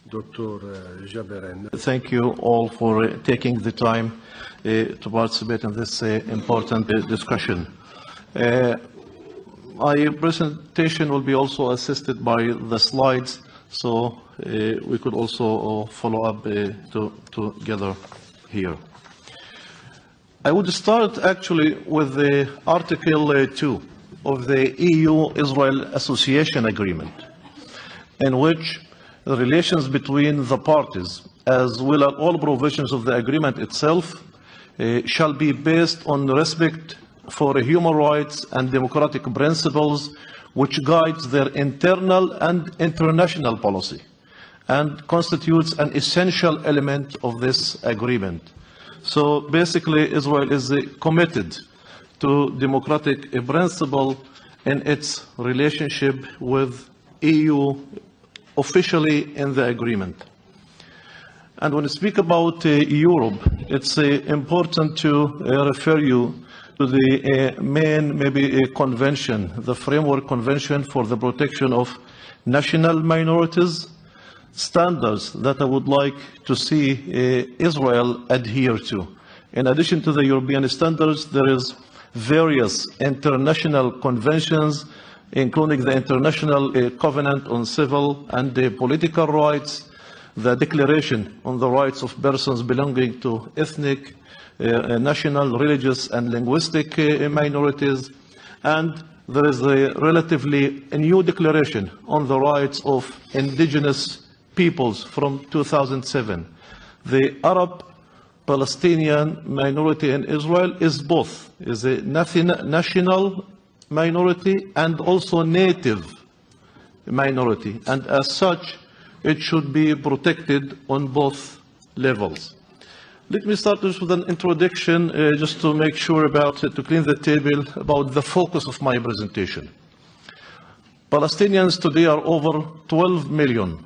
Dr. Jabareen. Thank you all for taking the time to participate in this important discussion. My presentation will be also assisted by the slides, so we could also follow up together here. I would start actually with the Article 2 of the EU-Israel Association Agreement, in which the relations between the parties, as well as all provisions of the agreement itself, shall be based on respect for human rights and democratic principles, which guides their internal and international policy, and constitutes an essential element of this agreement. So basically, Israel is committed to democratic principle in its relationship with EU officially in the agreement. And when we speak about Europe, it's important to refer you to the main convention, the Framework Convention for the Protection of National Minorities, standards that I would like to see Israel adhere to. In addition to the European standards, there is various international conventions, including the International Covenant on Civil and Political Rights, the Declaration on the Rights of Persons Belonging to Ethnic, National, Religious, and Linguistic Minorities, and there is a relatively new declaration on the rights of indigenous peoples from 2007. The Arab Palestinian minority in Israel is both, is a national minority and also native minority, and as such it should be protected on both levels. Let me start with an introduction just to make sure to clean the table about the focus of my presentation. Palestinians today are over 12 million,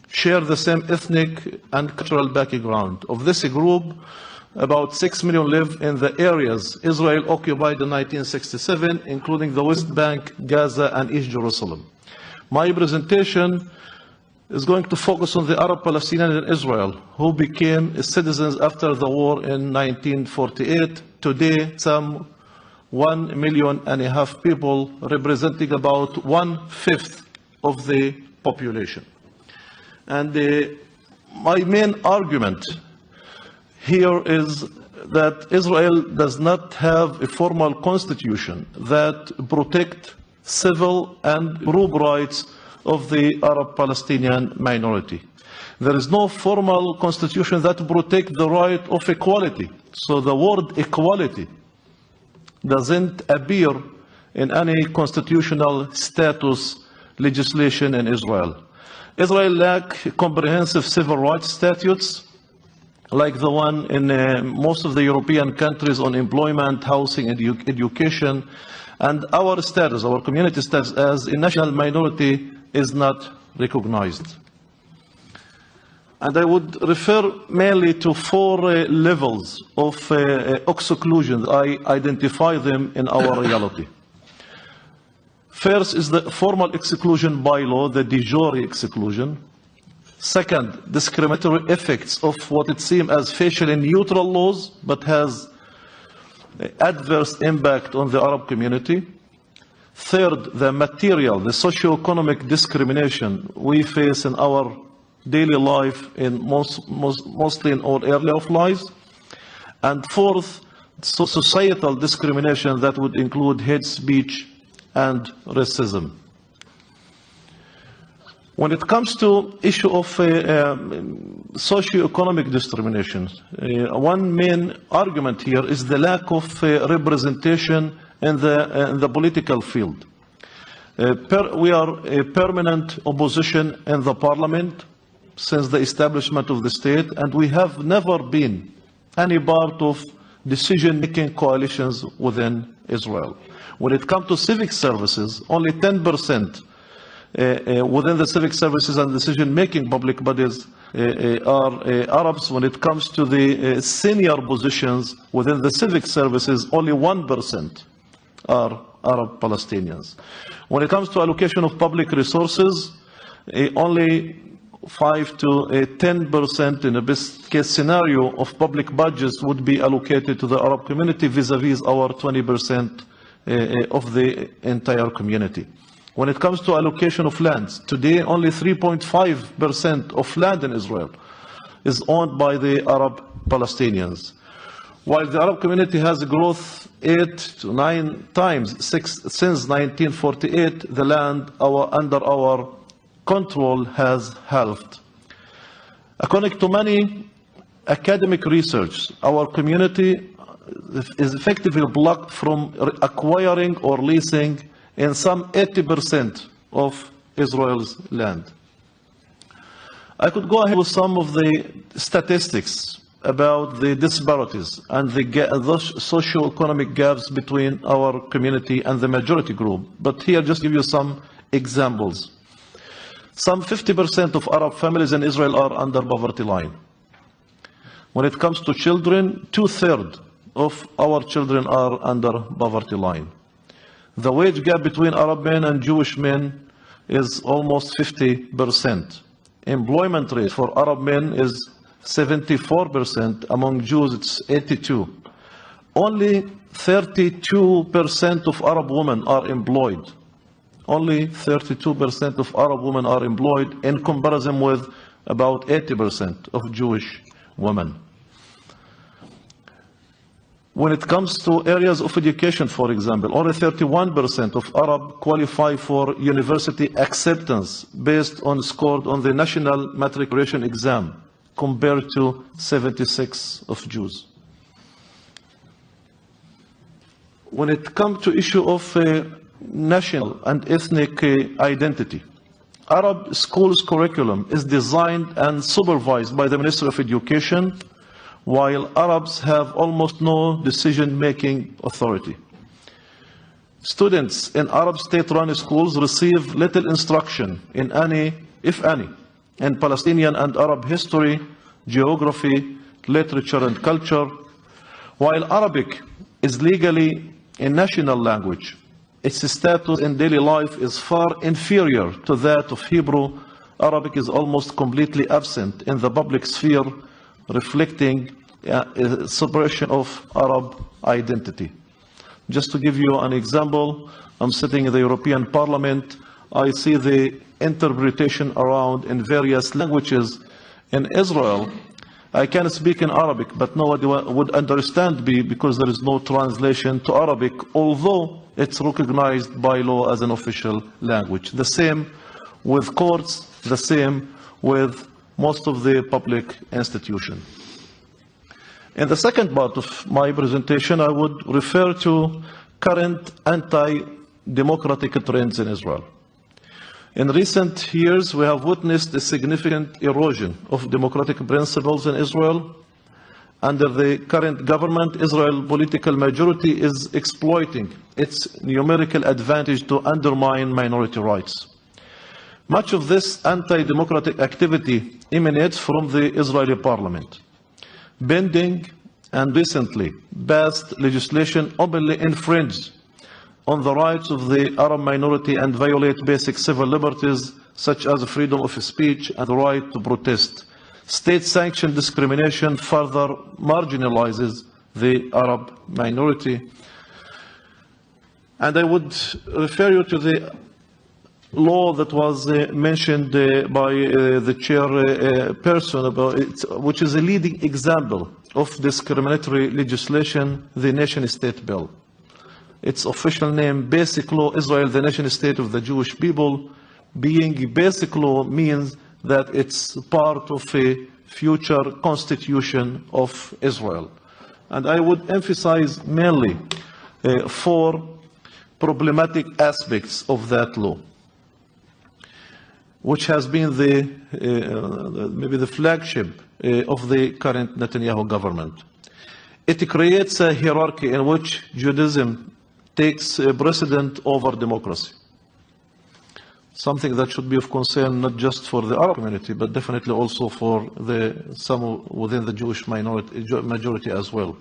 share the same ethnic and cultural background. Of this group, about 6 million live in the areas Israel occupied in 1967, including the West Bank, Gaza, and East Jerusalem. My presentation is going to focus on the Arab Palestinians in Israel, who became citizens after the war in 1948. Today, some 1.5 million people, representing about 1/5 of the population. And my main argument here is that Israel does not have a formal constitution that protects civil and group rights of the Arab Palestinian minority. There is no formal constitution that protects the right of equality. So the word equality doesn't appear in any constitutional status legislation in Israel. Israel lacks comprehensive civil rights statutes, like the one in most of the European countries on employment, housing, and education. And our status, our community status as a national minority is not recognized. And I would refer mainly to 4 levels of exclusion. I identify them in our reality. First is the formal exclusion by law, the de jure exclusion. Second, discriminatory effects of what it seems as facially neutral laws, but has adverse impact on the Arab community. Third, the material, the socio-economic discrimination we face in our daily life, in mostly in all areas of life. And fourth, societal discrimination that would include hate speech and racism. When it comes to issue of socio-economic discrimination, one main argument here is the lack of representation in the political field. We are a permanent opposition in the parliament since the establishment of the state, and we have never been any part of decision-making coalitions within Israel. When it comes to civic services, only 10% within the civic services and decision-making public bodies are Arabs. When it comes to the senior positions within the civic services, only 1% are Arab Palestinians. When it comes to allocation of public resources, only 5 to 10% in a best case scenario of public budgets would be allocated to the Arab community vis-a-vis our 20% of the entire community. When it comes to allocation of lands, today only 3.5% of land in Israel is owned by the Arab Palestinians. While the Arab community has growth 8 to 9 times since 1948, the land under our control has halved. According to many academic research, our community is effectively blocked from acquiring or leasing in some 80% of Israel's land. I could go ahead with some of the statistics about the disparities and the socio-economic gaps between our community and the majority group, but here just give you some examples. Some 50% of Arab families in Israel are under poverty line. When it comes to children, 2/3 of our children are under poverty line. The wage gap between Arab men and Jewish men is almost 50%. Employment rate for Arab men is 74%. Among Jews, it's 82%. Only 32% of Arab women are employed. Only 32% of Arab women are employed in comparison with about 80% of Jewish women. When it comes to areas of education, for example, only 31% of Arab qualify for university acceptance based on scored on the national matriculation exam, compared to 76% of Jews. When it comes to issue of national and ethnic identity, Arab schools curriculum is designed and supervised by the Ministry of Education, while Arabs have almost no decision-making authority. Students in Arab state-run schools receive little instruction in any, if any, in Palestinian and Arab history, geography, literature, and culture. While Arabic is legally a national language, its status in daily life is far inferior to that of Hebrew. Arabic is almost completely absent in the public sphere, reflecting a suppression of Arab identity. Just to give you an example, I'm sitting in the European Parliament. I see the interpretation around in various languages. In Israel, I can speak in Arabic, but nobody would understand me because there is no translation to Arabic, although it's recognized by law as an official language. The same with courts, the same with most of the public institutions. In the second part of my presentation, I would refer to current anti-democratic trends in Israel. In recent years, we have witnessed a significant erosion of democratic principles in Israel. Under the current government, Israel's political majority is exploiting its numerical advantage to undermine minority rights. Much of this anti-democratic activity emanates from the Israeli parliament. Bending and recently passed legislation openly infringes on the rights of the Arab minority and violate basic civil liberties such as freedom of speech and the right to protest. State-sanctioned discrimination further marginalizes the Arab minority. And I would refer you to the law that was mentioned by the chairperson about it, which is a leading example of discriminatory legislation, the nation-state bill. Its official name, Basic Law Israel, the nation-state of the Jewish people. Being a basic law means that it's part of a future constitution of Israel. And I would emphasize mainly 4 problematic aspects of that law, which has been maybe the flagship of the current Netanyahu government. It creates a hierarchy in which Judaism takes precedent over democracy. Something that should be of concern not just for the Arab community, but definitely also for some within the Jewish majority as well.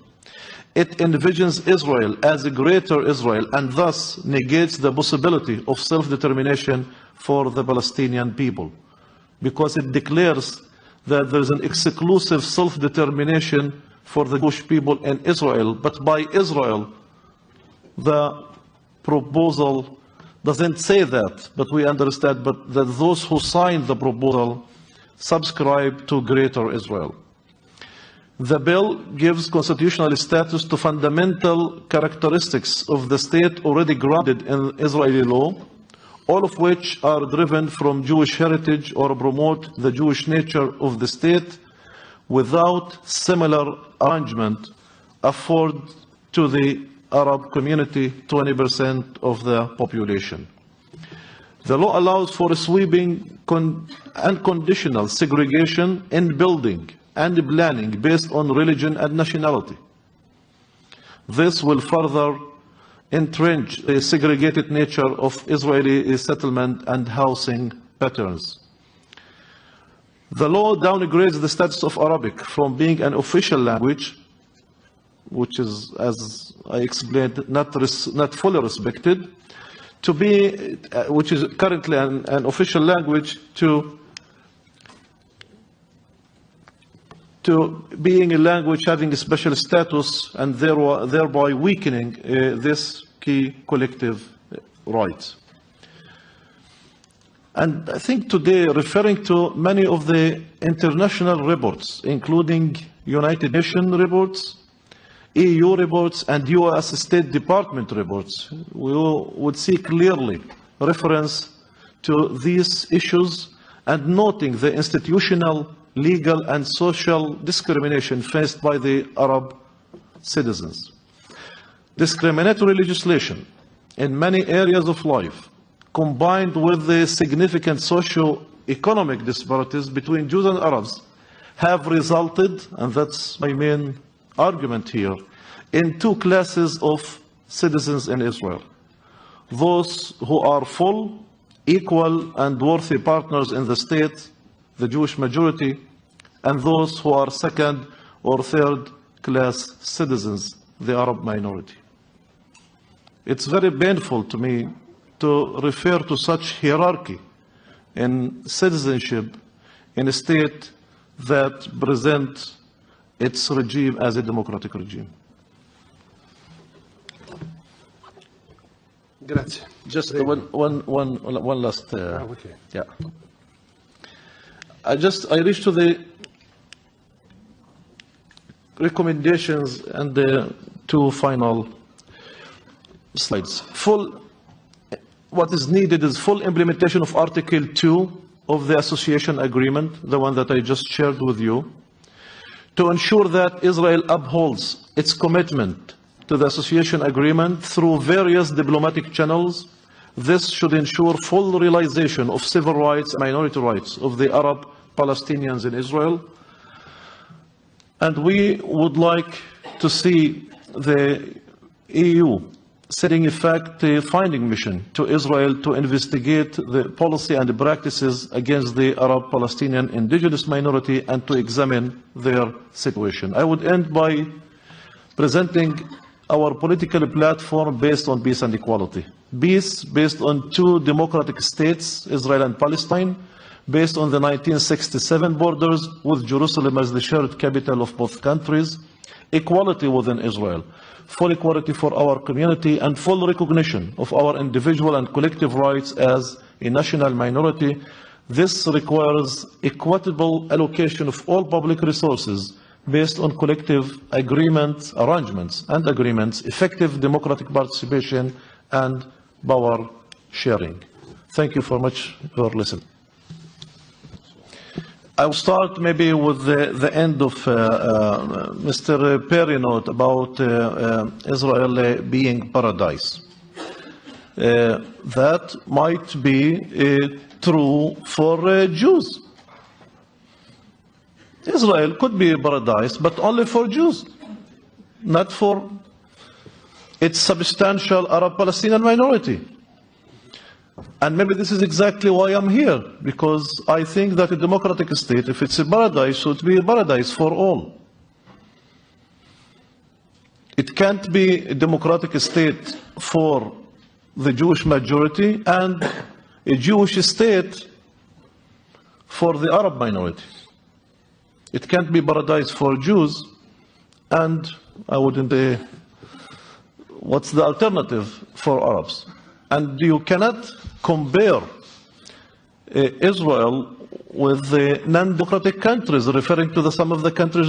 It envisions Israel as a greater Israel and thus negates the possibility of self-determination for the Palestinian people. because it declares that there is an exclusive self-determination for the Jewish people in Israel. But by Israel, the proposal doesn't say that, but we understand that those who signed the proposal subscribe to Greater Israel. The bill gives constitutional status to fundamental characteristics of the state already grounded in Israeli law, all of which are driven from Jewish heritage or promote the Jewish nature of the state, without similar arrangement afford to the Arab community, 20% of the population. The law allows for sweeping unconditional segregation in building and planning based on religion and nationality. This will further entrench the segregated nature of Israeli settlement and housing patterns. The law downgrades the status of Arabic from being an official language, which is, as I explained, not fully respected, to be, which is currently an official language, to being a language having a special status, and thereby weakening this key collective rights. And I think today, referring to many of the international reports, including United Nations reports, EU reports, and US State Department reports, we would see clearly reference to these issues and noting the institutional, legal, and social discrimination faced by the Arab citizens. Discriminatory legislation in many areas of life, combined with the significant socio-economic disparities between Jews and Arabs, have resulted, and that's my main argument here, in two classes of citizens in Israel. Those who are full, equal, and worthy partners in the state, the Jewish majority, and those who are second or third class citizens, the Arab minority. It's very painful to me to refer to such hierarchy in citizenship in a state that presents its regime as a democratic regime. Grazie. Just one last. Okay. Yeah. I reached to the recommendations and the two final slides. What is needed is full implementation of Article 2 of the Association Agreement, the one that I just shared with you, to ensure that Israel upholds its commitment to the Association Agreement through various diplomatic channels. This should ensure full realization of civil rights and minority rights of the Arab Palestinians in Israel. And we would like to see the EU setting a fact-finding mission to Israel to investigate the policy and the practices against the Arab Palestinian indigenous minority and to examine their situation. I would end by presenting our political platform based on peace and equality. Peace based on two democratic states, Israel and Palestine, based on the 1967 borders with Jerusalem as the shared capital of both countries, equality within Israel, full equality for our community, and full recognition of our individual and collective rights as a national minority. This requires equitable allocation of all public resources based on collective agreements, arrangements and agreements, effective democratic participation, and power sharing. Thank you very much for listening. I will start maybe with the end of Mr. Perry's note about Israel being paradise. That might be true for Jews. Israel could be a paradise, but only for Jews, not for its substantial Arab Palestinian minority. And maybe this is exactly why I'm here, because I think that a democratic state, if it's a paradise, should be a paradise for all. It can't be a democratic state for the Jewish majority and a Jewish state for the Arab minority. It can't be paradise for Jews, and I wouldn't say, what's the alternative for Arabs? And you cannot compare Israel with the non-democratic countries, referring to some of the countries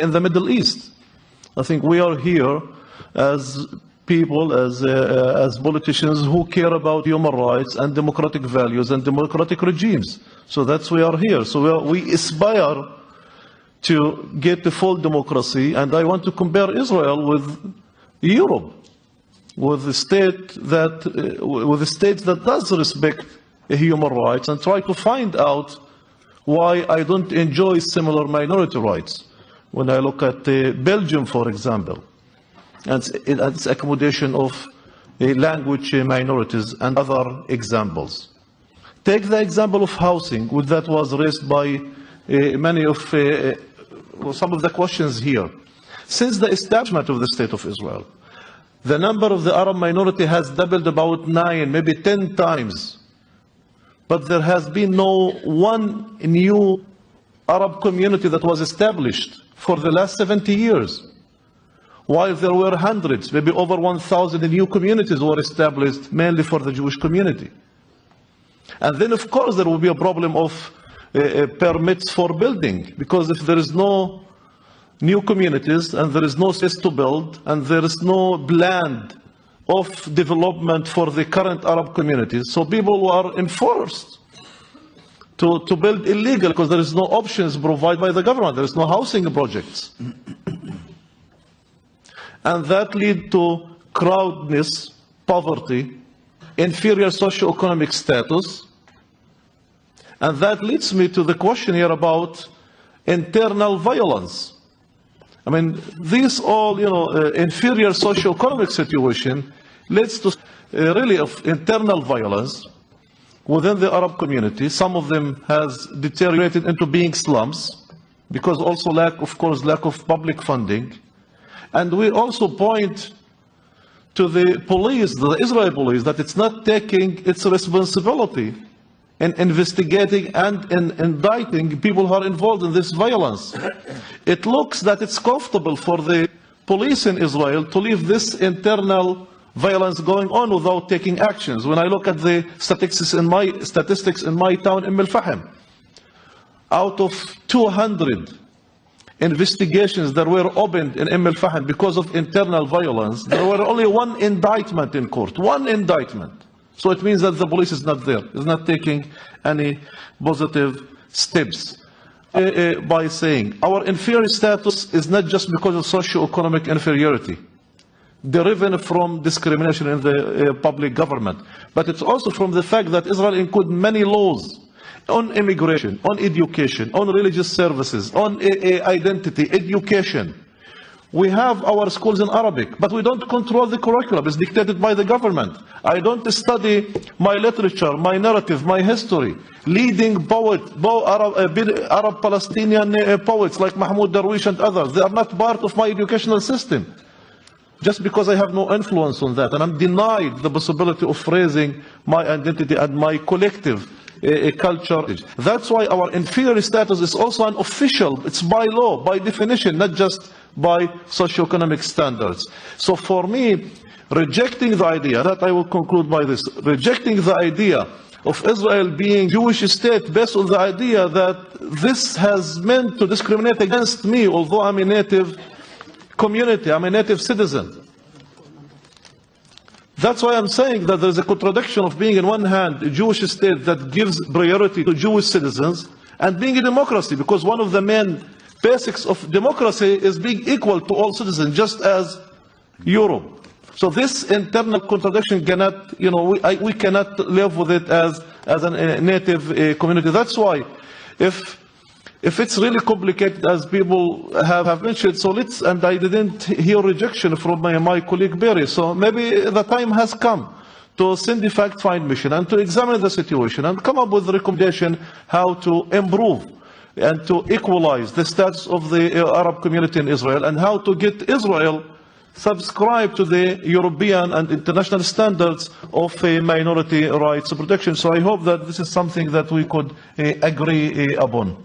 in the Middle East. I think we are here as people, as politicians who care about human rights and democratic values and democratic regimes. So that's why we are here. So we aspire to get the full democracy, and I want to compare Israel with Europe, with the states that does respect human rights, and try to find out why I don't enjoy similar minority rights. When I look at Belgium, for example, and its accommodation of language minorities and other examples. Take the example of housing, which that was raised by some of the questions here. Since the establishment of the State of Israel, the number of the Arab minority has doubled about 9, maybe 10 times. But there has been no one new Arab community that was established for the last 70 years. While there were hundreds, maybe over 1,000 new communities were established mainly for the Jewish community. And then, of course, there will be a problem of permits for building, because if there is no new communities and there is no space to build and there is no plan of development for the current Arab communities, so people are enforced to build illegal because there is no options provided by the government. There is no housing projects. And that leads to crowdedness, poverty, inferior socio-economic status. And that leads me to the question here about internal violence. I mean, these all, inferior socio-economic situation leads to really of internal violence within the Arab community. Some of them has deteriorated into being slums because also lack of public funding. And we also point to the police, the Israeli police, that it's not taking its responsibility in investigating and in indicting people who are involved in this violence. It looks that it's comfortable for the police in Israel to leave this internal violence going on without taking actions. When I look at the statistics in my town, Al-Fahim, out of 200 investigations that were opened in Al-Fahim because of internal violence, there were only one indictment in court, one indictment. So it means that the police is not there, is not taking any positive steps. By saying our inferior status is not just because of socio-economic inferiority, derived from discrimination in the public government, but it's also from the fact that Israel includes many laws on immigration, on education, on religious services, on identity, education. We have our schools in Arabic, but we don't control the curriculum. It's dictated by the government. I don't study my literature, my narrative, my history. Leading Arab Palestinian poets like Mahmoud Darwish and others, they are not part of my educational system. Just because I have no influence on that, and I'm denied the possibility of raising my identity and my collective culture. That's why our inferior status is also an official, it's by law, by definition, not just by socio-economic standards. So for me, rejecting the idea, that I will conclude by this, rejecting the idea of Israel being Jewish state based on the idea that this has meant to discriminate against me, although I'm a native community, I'm a native citizen. That's why I'm saying that there's a contradiction of being, on one hand, a Jewish state that gives priority to Jewish citizens, and being a democracy, because one of the main basics of democracy is being equal to all citizens, just as Europe. So this internal contradiction cannot, we cannot live with it as a native community. That's why, if it's really complicated, as people have mentioned, so and I didn't hear rejection from my colleague Barry, so maybe the time has come to send a fact-find mission and to examine the situation and come up with a recommendation how to improve and to equalize the status of the Arab community in Israel, and how to get Israel subscribe to the European and international standards of minority rights protection. So I hope that this is something that we could agree upon.